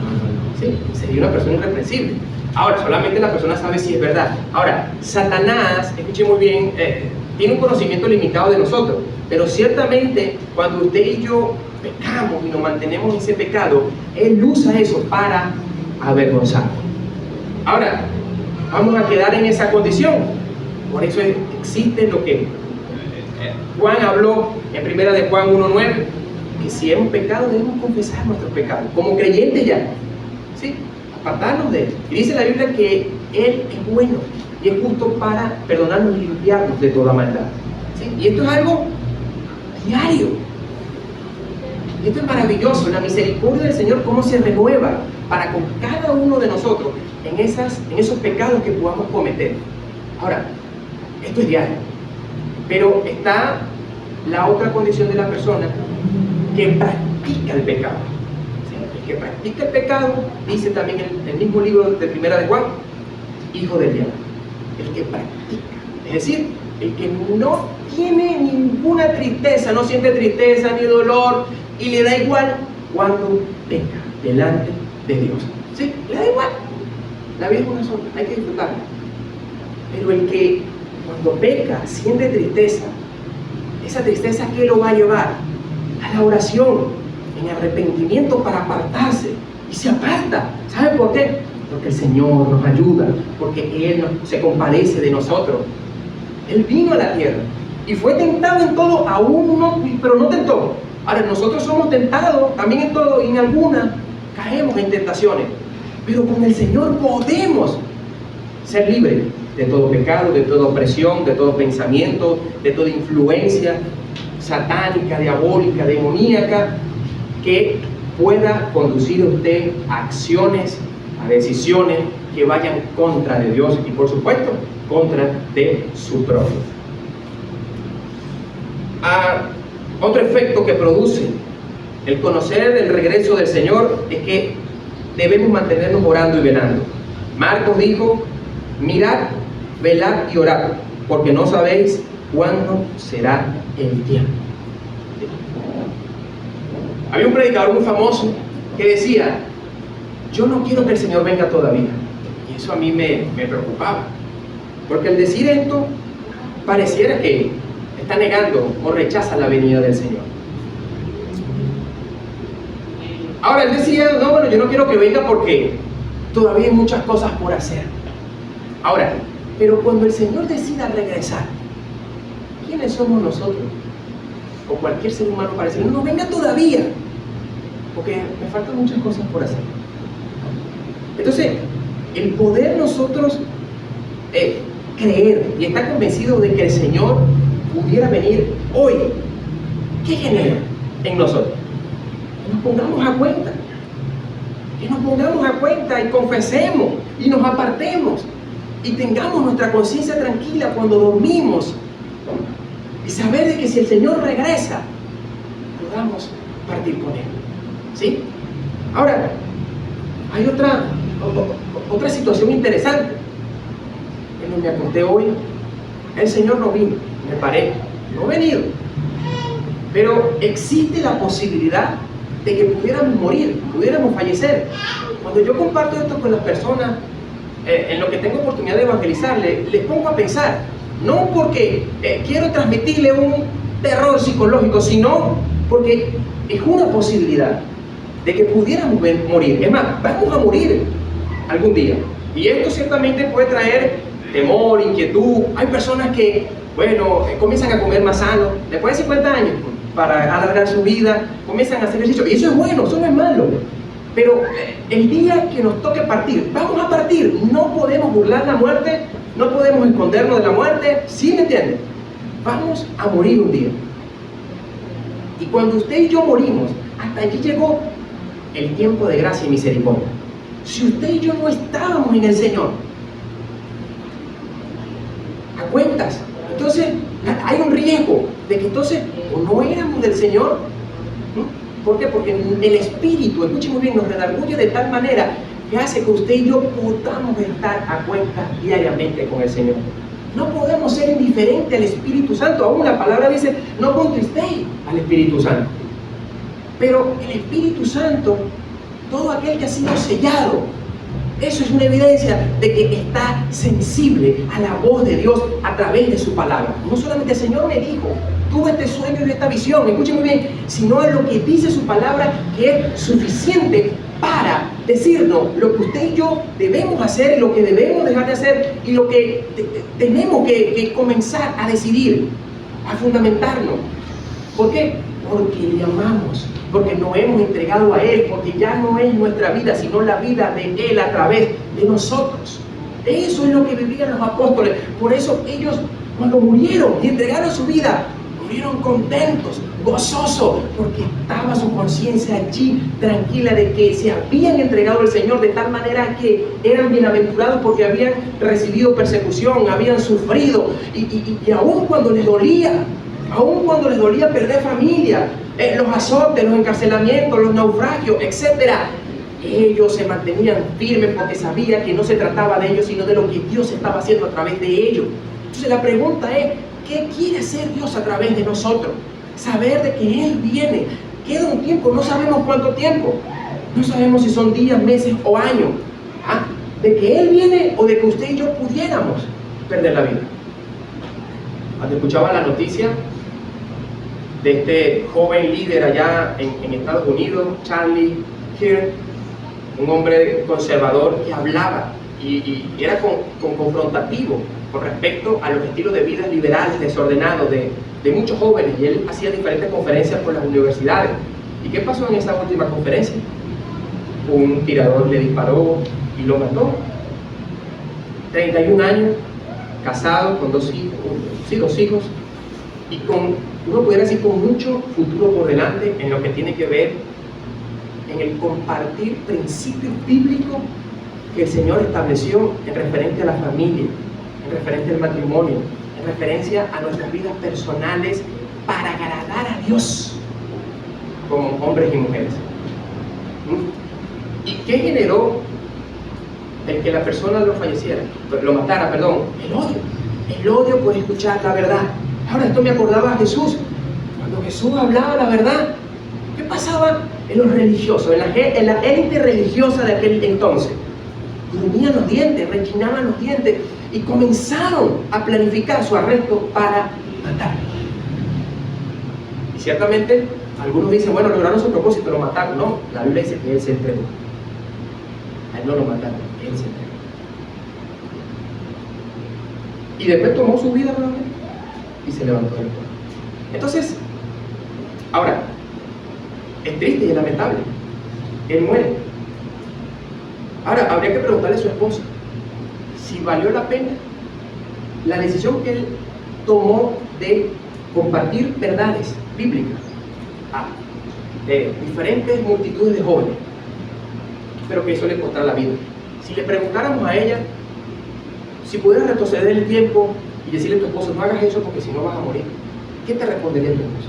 No. ¿Sí? Sería una persona irreprensible. Ahora, solamente la persona sabe si es verdad. Ahora, Satanás, escuche muy bien, tiene un conocimiento limitado de nosotros, pero ciertamente cuando usted y yo pecamos y nos mantenemos en ese pecado, él usa eso para avergonzarnos. Ahora, vamos a quedar en esa condición. Por eso existe lo que Juan habló en primera de Juan 1:9, que si hemos pecado debemos confesar nuestros pecados, como creyentes ya, ¿sí? Apartarnos de él. Y dice la Biblia que él es bueno y es justo para perdonarnos y limpiarnos de toda maldad, ¿sí? Y esto es algo diario. Y esto es maravilloso, la misericordia del Señor, cómo se renueva para con cada uno de nosotros en esos pecados que podamos cometer. Ahora, esto es diario, pero está la otra condición de la persona que practica el pecado. ¿Sí? El que practica el pecado, dice también el mismo libro de primera de Juan, hijo del diablo. El que practica, es decir, el que no tiene ninguna tristeza, no siente tristeza ni dolor y le da igual cuando peca delante de Dios. ¿Sí? Le da igual. La vida es una sola, hay que disfrutarla. Pero el que cuando peca siente tristeza, esa tristeza, ¿qué lo va a llevar? A la oración, en arrepentimiento para apartarse, y se aparta. ¿Saben por qué? Porque el Señor nos ayuda, porque Él se compadece de nosotros. Él vino a la tierra y fue tentado en todo, aún no, pero no tentó. Ahora, nosotros somos tentados también en todo, y en algunas caemos en tentaciones, pero con el Señor podemos ser libre de todo pecado, de toda opresión, de todo pensamiento, de toda influencia satánica, diabólica, demoníaca, que pueda conducir a usted a acciones, a decisiones que vayan contra de Dios y, por supuesto, contra de su propio. Otro efecto que produce el conocer el regreso del Señor es que debemos mantenernos orando y velando. Marcos dijo: mirad, velad y orad, porque no sabéis cuándo será el tiempo. Había un predicador muy famoso que decía: yo no quiero que el Señor venga todavía. Y eso a mí me preocupaba, porque al decir esto pareciera que está negando o rechaza la venida del Señor. Ahora él decía: no, bueno, yo no quiero que venga porque todavía hay muchas cosas por hacer. Ahora, pero cuando el Señor decida regresar, ¿quiénes somos nosotros? O cualquier ser humano para decir: no venga todavía, porque me faltan muchas cosas por hacer. Entonces, el poder nosotros creer y estar convencidos de que el Señor pudiera venir hoy, ¿qué genera en nosotros? Que nos pongamos a cuenta, y confesemos y nos apartemos y tengamos nuestra conciencia tranquila cuando dormimos, y saber de que si el Señor regresa, podamos partir con Él. ¿Sí? Ahora, hay otra situación interesante. Cuando me acosté hoy, el Señor no vino, me paré, no ha venido. Pero existe la posibilidad de que pudiéramos morir, pudiéramos fallecer. Cuando yo comparto esto con las personas, en lo que tengo oportunidad de evangelizar, les pongo a pensar, no porque quiero transmitirle un terror psicológico, sino porque es una posibilidad de que pudiéramos morir. Es más, vamos a morir algún día. Y esto ciertamente puede traer temor, inquietud. Hay personas que, bueno, comienzan a comer más sano después de 50 años para alargar su vida, comienzan a hacer ejercicio. Y eso es bueno, eso no es malo. Pero el día que nos toque partir, vamos a partir. No podemos burlar la muerte, no podemos escondernos de la muerte. ¿Sí me entienden? Vamos a morir un día. Y cuando usted y yo morimos, hasta allí llegó el tiempo de gracia y misericordia. Si usted y yo no estábamos en el Señor, a cuentas, entonces hay un riesgo de que entonces o no éramos del Señor. ¿Por qué? Porque el Espíritu, escuchen muy bien, nos redarguye de tal manera que hace que usted y yo podamos estar a cuentas diariamente con el Señor. No podemos ser indiferentes al Espíritu Santo. Aún la palabra dice: no contristéis al Espíritu Santo. Pero el Espíritu Santo, todo aquel que ha sido sellado, eso es una evidencia de que está sensible a la voz de Dios a través de su palabra. No solamente el Señor me dijo, tuve este sueño y esta visión, escuchen muy bien, sino es lo que dice su palabra, que es suficiente para decirnos lo que usted y yo debemos hacer, lo que debemos dejar de hacer y lo que tenemos que comenzar a decidir, a fundamentarnos. ¿Por qué? Porque le amamos, porque nos hemos entregado a Él, porque ya no es nuestra vida, sino la vida de Él a través de nosotros. Eso es lo que vivían los apóstoles. Por eso ellos, cuando murieron y entregaron su vida, murieron contentos, gozosos, porque estaba su conciencia allí tranquila de que se habían entregado al Señor, de tal manera que eran bienaventurados porque habían recibido persecución, habían sufrido, y aún cuando les dolía perder familia, los azotes, los encarcelamientos, los naufragios, etc., ellos se mantenían firmes porque sabían que no se trataba de ellos, sino de lo que Dios estaba haciendo a través de ellos. Entonces la pregunta es: ¿qué quiere hacer Dios a través de nosotros? Saber de que Él viene. Queda un tiempo, no sabemos cuánto tiempo. No sabemos si son días, meses o años. De que Él viene o de que usted y yo pudiéramos perder la vida. Cuando escuchaba la noticia de este joven líder allá en Estados Unidos, Charlie Kirk, un hombre conservador que hablaba y era confrontativo con respecto a los estilos de vida liberales, desordenados de muchos jóvenes, y él hacía diferentes conferencias por las universidades. ¿Y qué pasó en esa última conferencia? Un tirador le disparó y lo mató. 31 años, casado con 2 hijos, sí, 2 hijos, y con, uno pudiera decir, con mucho futuro por delante en lo que tiene que ver en el compartir principios bíblicos que el Señor estableció en referencia a la familia, en referencia al matrimonio, en referencia a nuestras vidas personales para agradar a Dios como hombres y mujeres. ¿Y qué generó el que la persona lo falleciera, lo matara, perdón? El odio por escuchar la verdad. Ahora esto me acordaba a Jesús, cuando Jesús hablaba la verdad. ¿Qué pasaba en los religiosos, en la élite religiosa de aquel entonces? Grumían los dientes, rechinaban los dientes y comenzaron a planificar su arresto para matarlo. Y ciertamente algunos dicen, bueno, lograron su propósito, lo mataron. No, la Biblia dice que él se entregó. A él no lo mataron, él se entregó. Y después tomó su vida nuevamente y se levantó del polvo. Entonces, ahora, es triste y es lamentable. Él muere. Ahora, habría que preguntarle a su esposa si valió la pena la decisión que él tomó de compartir verdades bíblicas a diferentes multitudes de jóvenes, pero que eso le costara la vida. Si le preguntáramos a ella, si pudieras retroceder el tiempo y decirle a tu esposo, no hagas eso porque si no vas a morir, ¿qué te respondería tu esposo?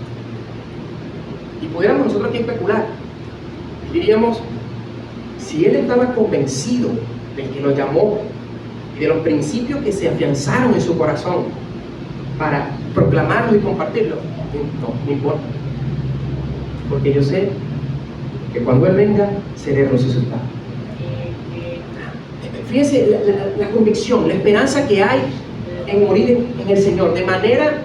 Y pudiéramos nosotros aquí especular, diríamos, si él estaba convencido del que lo llamó y de los principios que se afianzaron en su corazón para proclamarlo y compartirlo, no importa, porque yo sé que cuando él venga seré resucitado. Fíjense la convicción, la esperanza que hay en morir en el Señor, de manera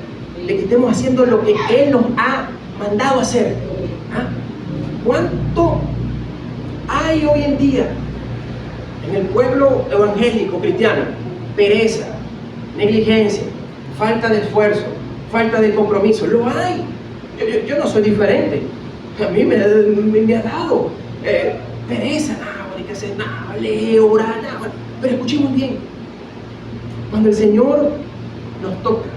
de que estemos haciendo lo que Él nos ha mandado hacer. ¿Cuánto hay hoy en día en el pueblo evangélico cristiano? Pereza, negligencia, falta de esfuerzo, falta de compromiso. Lo hay. Yo no soy diferente. A mí me ha dado pereza, no hay que hacer nada, leer, orar, nada. Pero escuchemos bien, cuando el Señor nos toca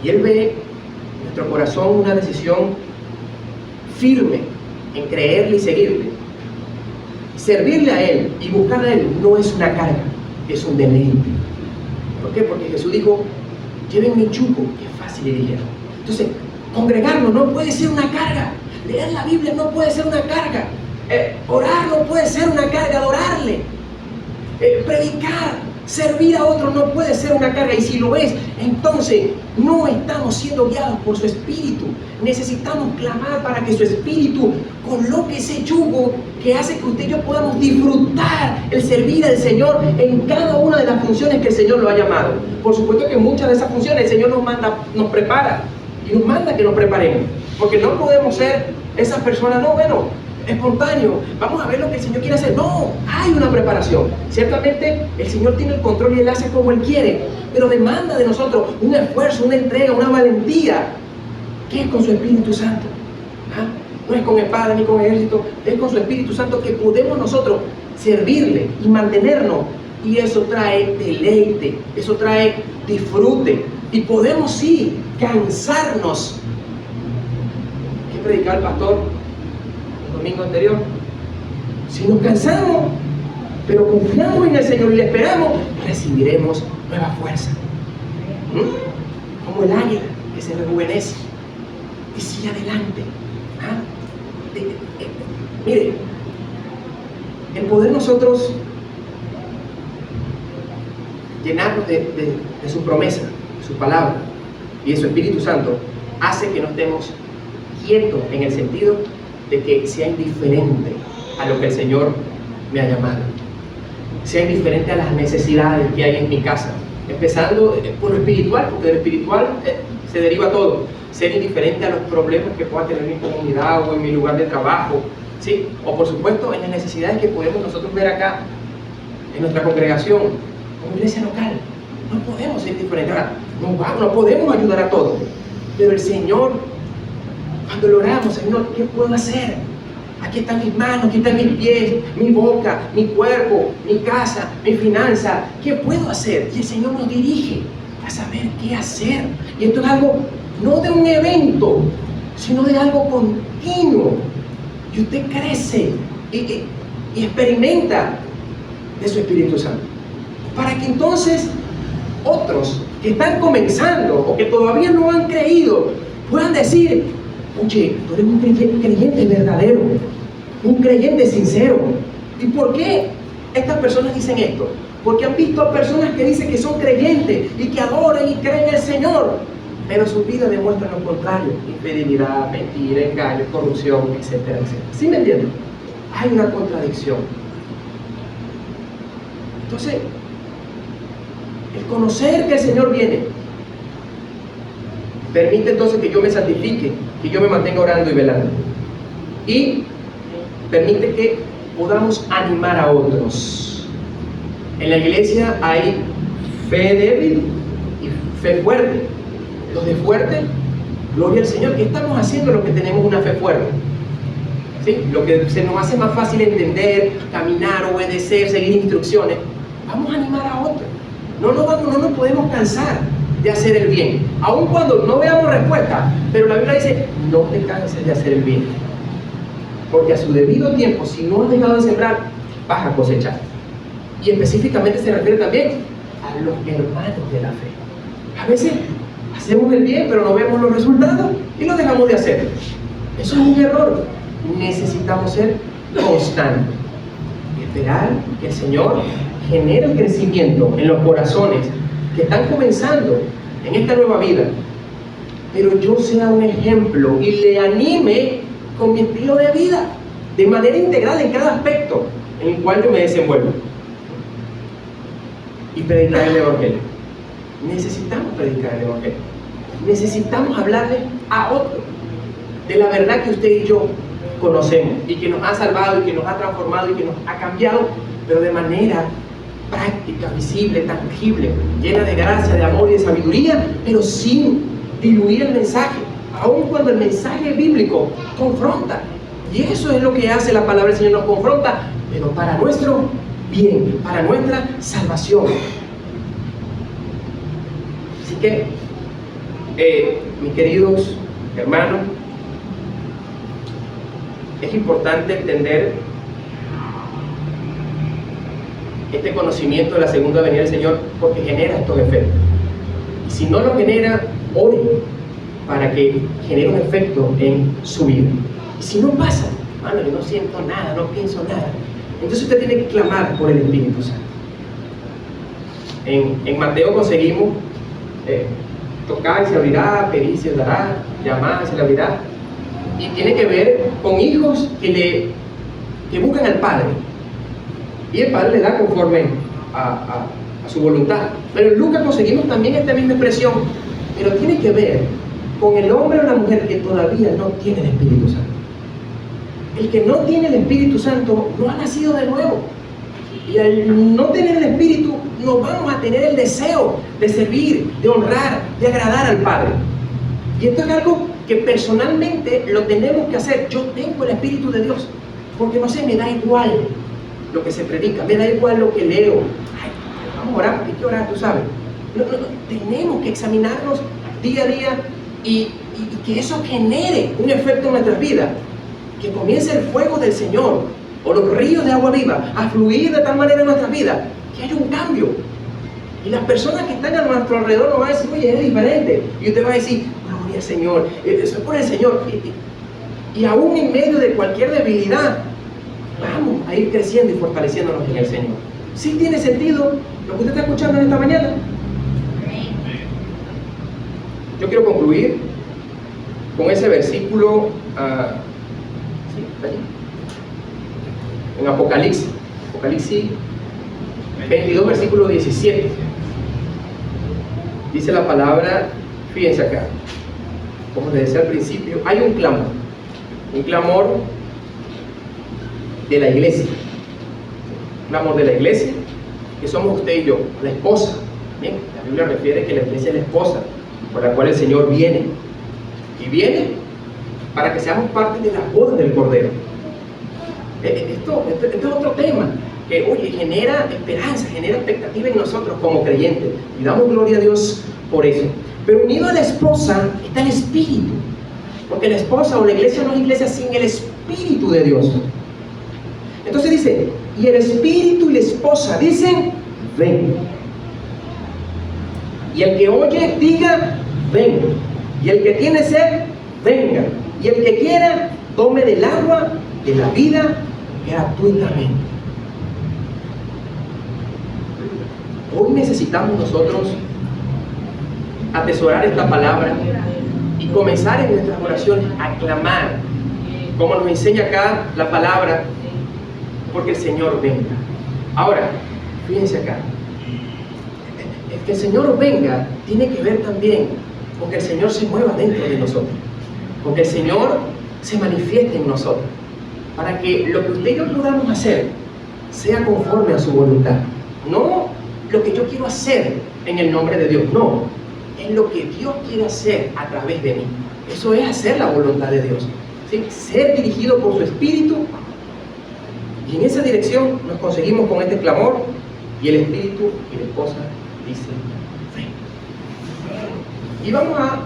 y Él ve en nuestro corazón una decisión firme en creerle y seguirle, servirle a Él y buscar a Él no es una carga, es un deleite. ¿Por qué? Porque Jesús dijo, lleven mi yugo, que es fácil y ligero. Entonces, congregarnos no puede ser una carga, leer la Biblia no puede ser una carga, orar no puede ser una carga, adorarle, predicar, servir a otros no puede ser una carga. Y si lo es, entonces no estamos siendo guiados por su Espíritu. Necesitamos clamar para que su Espíritu coloque ese yugo que hace que usted y yo podamos disfrutar el servir al Señor en cada una de las funciones que el Señor lo ha llamado. Por supuesto que muchas de esas funciones el Señor nos manda, nos prepara y nos manda que nos preparemos, porque no podemos ser esas personas, no, bueno, espontáneo, vamos a ver lo que el Señor quiere hacer. No, hay una preparación. Ciertamente el Señor tiene el control y Él hace como Él quiere, pero demanda de nosotros un esfuerzo, una entrega, una valentía, que es con su Espíritu Santo. No es con espada ni con ejército, es con su Espíritu Santo que podemos nosotros servirle y mantenernos, y eso trae deleite, eso trae disfrute, y podemos sí cansarnos. ¿Qué predicaba el pastor el domingo anterior? Si nos cansamos pero confiamos en el Señor y le esperamos, recibiremos nueva fuerza, como el águila que se rejuvenece y sigue adelante. Mire, el poder nosotros llenarnos de su promesa, de su palabra y de su Espíritu Santo hace que no estemos quietos, en el sentido de que sea indiferente a lo que el Señor me ha llamado, sea indiferente a las necesidades que hay en mi casa, empezando por lo espiritual, porque de lo espiritual se deriva todo. Ser indiferente a los problemas que pueda tener mi comunidad o en mi lugar de trabajo, ¿sí? O por supuesto en las necesidades que podemos nosotros ver acá en nuestra congregación, como iglesia local. No podemos ser diferentes. Ahora, no podemos ayudar a todos, pero el Señor, cuando lo oramos, Señor, ¿qué puedo hacer? ¿A aquí están mis manos, aquí están mis pies, mi boca, mi cuerpo, mi casa, mi finanza. ¿Qué puedo hacer? Y el Señor nos dirige a saber qué hacer. Y esto es algo no de un evento, sino de algo continuo. Y usted crece y experimenta de su Espíritu Santo. Para que entonces otros que están comenzando o que todavía no han creído puedan decir: oye, tú eres un creyente verdadero, un creyente sincero. ¿Y por qué estas personas dicen esto? Porque han visto a personas que dicen que son creyentes y que adoran y creen en el Señor, pero sus vidas demuestran lo contrario: infidelidad, mentira, engaño, corrupción, etcétera, etcétera. ¿Sí me entienden? Hay una contradicción. Entonces, el conocer que el Señor viene permite entonces que yo me santifique, que yo me mantenga orando y velando, y permite que podamos animar a otros. En la iglesia hay fe débil y fe fuerte. Los de fuerte, gloria al Señor, ¿qué estamos haciendo los que tenemos una fe fuerte? ¿Sí? Lo que se nos hace más fácil entender, caminar, obedecer, seguir instrucciones. Vamos a animar a otros. No nos podemos cansar de hacer el bien, aun cuando no veamos respuesta. Pero la Biblia dice: no te canses de hacer el bien, porque a su debido tiempo, si no has dejado de sembrar, vas a cosechar. Y específicamente se refiere también a los hermanos de la fe. A veces hacemos el bien, pero no vemos los resultados y lo dejamos de hacer. Eso es un error. Necesitamos ser constantes y esperar que el Señor genere el crecimiento en los corazones que están comenzando en esta nueva vida, pero yo sea un ejemplo y le anime con mi estilo de vida de manera integral en cada aspecto en el cual yo me desenvuelvo. Y predicar el Evangelio. Necesitamos predicar el Evangelio. Necesitamos hablarle a otros de la verdad que usted y yo conocemos y que nos ha salvado y que nos ha transformado y que nos ha cambiado, pero de manera práctica, visible, tangible, llena de gracia, de amor y de sabiduría, pero sin diluir el mensaje, aun cuando el mensaje bíblico confronta. Y eso es lo que hace la palabra del Señor: nos confronta, pero para nuestro bien, para nuestra salvación. Así que, mis queridos hermanos, es importante entender este conocimiento de la segunda venida del Señor, porque genera estos efectos. Y si no lo genera, ore para que genere un efecto en su vida. Y si no pasa, hermano, yo no siento nada, no pienso nada, entonces usted tiene que clamar por el Espíritu Santo. En Mateo conseguimos tocar y se abrirá, pedir y se dará, llamar y se le abrirá. Y tiene que ver con hijos que buscan al Padre, y el Padre le da conforme a su voluntad. Pero en Lucas conseguimos también esta misma expresión, pero tiene que ver con el hombre o la mujer que todavía no tiene el Espíritu Santo. El que no tiene el Espíritu Santo no ha nacido de nuevo, y al no tener el Espíritu no vamos a tener el deseo de servir, de honrar, de agradar al Padre. Y esto es algo que personalmente lo tenemos que hacer. Yo tengo el Espíritu de Dios, porque no sé, me da igual lo que se predica, me da igual lo que leo. Ay, vamos a orar, porque hay que orar, tú sabes. No, tenemos que examinarnos día a día y que eso genere un efecto en nuestras vidas, que comience el fuego del Señor o los ríos de agua viva a fluir de tal manera en nuestras vidas que haya un cambio. Y las personas que están a nuestro alrededor nos van a decir: oye, es diferente. Y usted va a decir: gloria al Señor, eso es por el Señor. Y aún en medio de cualquier debilidad, vamos a ir creciendo y fortaleciéndonos en el Señor. ¿Sí tiene sentido lo que usted está escuchando en esta mañana? Yo quiero concluir con ese versículo en Apocalipsis 22, versículo 17. Dice la palabra, fíjense acá, como les decía al principio, hay un clamor de la iglesia, que somos usted y yo, la esposa. Bien, la Biblia refiere que la iglesia es la esposa por la cual el Señor viene, y viene para que seamos parte de las bodas del Cordero. Esto es otro tema que, oye, genera esperanza, genera expectativa en nosotros como creyentes. Y damos gloria a Dios por eso. Pero unido a la esposa está el Espíritu. Porque la esposa o la iglesia no es iglesia sin el Espíritu de Dios. Entonces dice, y el Espíritu y la esposa dicen, ven. Y el que oye, diga, ven. Y el que tiene sed, venga. Y el que quiera, tome del agua de la vida gratuitamente. Hoy necesitamos nosotros atesorar esta palabra y comenzar en nuestras oraciones a clamar, como nos enseña acá la palabra, porque el Señor venga. Ahora, fíjense acá, que el Señor venga tiene que ver también con que el Señor se mueva dentro de nosotros, con que el Señor se manifieste en nosotros, para que lo que usted y yo podamos hacer sea conforme a su voluntad. No lo que yo quiero hacer en el nombre de Dios, no, es lo que Dios quiere hacer a través de mí. Eso es hacer la voluntad de Dios, ¿sí? Ser dirigido por su Espíritu, y en esa dirección nos conseguimos con este clamor, y el Espíritu y la esposa dicen, ven. Y vamos a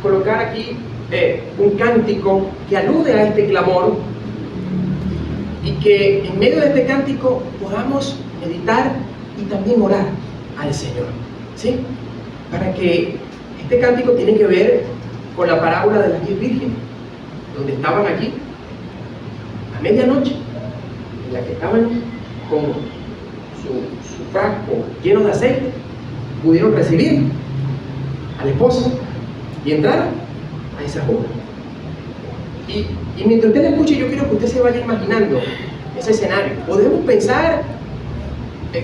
colocar aquí un cántico que alude a este clamor, y que en medio de este cántico podamos meditar y también orar al Señor, ¿sí? Para que este cántico tiene que ver con la parábola de las 10 vírgenes, donde estaban aquí a medianoche, en la que estaban con su frasco lleno de aceite, pudieron recibir al esposo y entraron a esa boda. Y mientras usted la escuche, yo quiero que usted se vaya imaginando ese escenario. Podemos pensar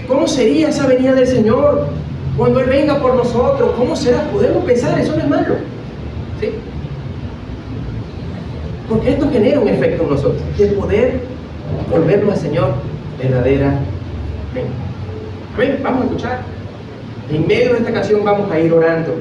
cómo sería esa venida del Señor cuando Él venga por nosotros. ¿Cómo será? Podemos pensar, eso no es malo, ¿sí? Porque esto genera un efecto en nosotros, de poder volvernos al Señor verdaderamente. Amén. Vamos a escuchar. En medio de esta canción vamos a ir orando.